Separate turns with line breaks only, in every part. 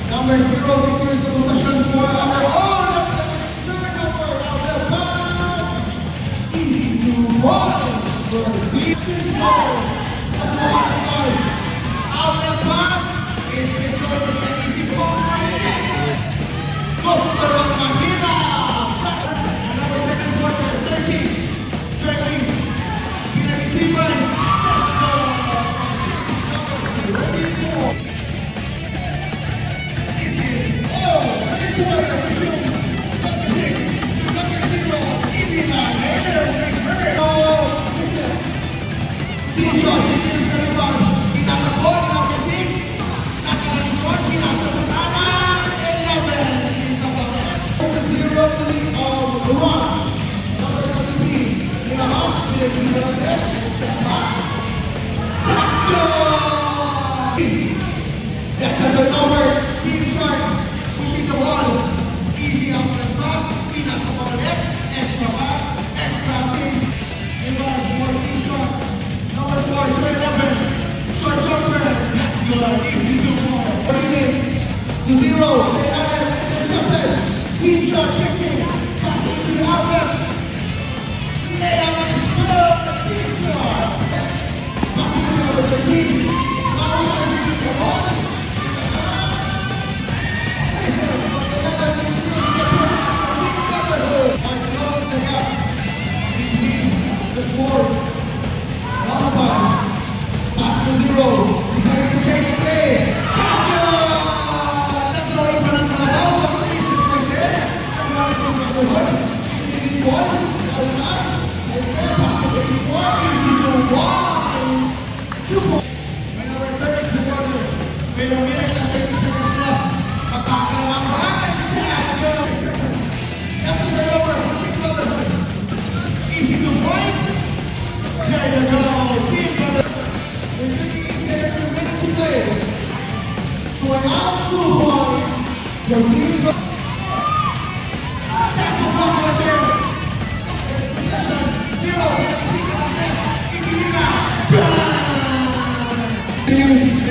Number 0 secures the possession for our own. Turnover of the pass. Easy to watch for the team. Outlet pass is going to be an easy point. Costa Mahina. Number 2nd quarter, 13. Tracking. Pinag-isipan. That's a turnover. Team Shark pushing the ball. Easy outlet pass. Pinas sa pagalit. Extra pass. Extra assist. Involved for Team Shark. Number 4, 11. Short jumper. That's good. Easy to score. 40 to 0. Say Allen intercepted. Team Shark kicking. Passing to the outlet. Layup is good. Team Shark. Passing to number 13.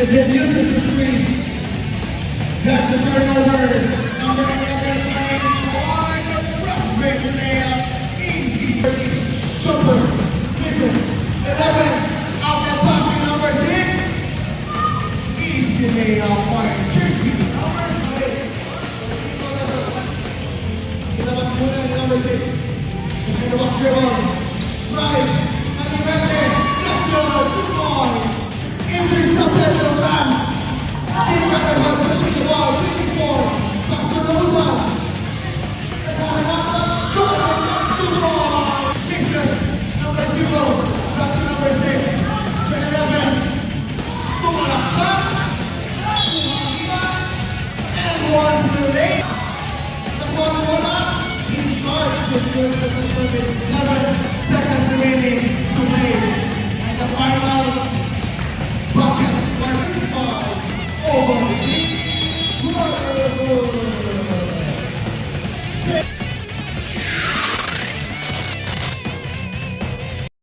It uses the screen. That's the turnover. Number 11 playing for the frustrated layup. Easy. Jumper. Misses. 11. Outlet passing number 6. Easy layup by Jersey. Number 6. Ilabas muna yung number 6. Ilabas dribble. Drive. Alibete. Let's go. 2 points. Intercepted the pass. Injured pushing the ball. 24. Casanova. Misses. Number 0. Back to number 6. 11. Sumalaksak. And one delay. The one bola. Team charge with good position with 7 seconds remaining to play. And the final bucket for 35 over the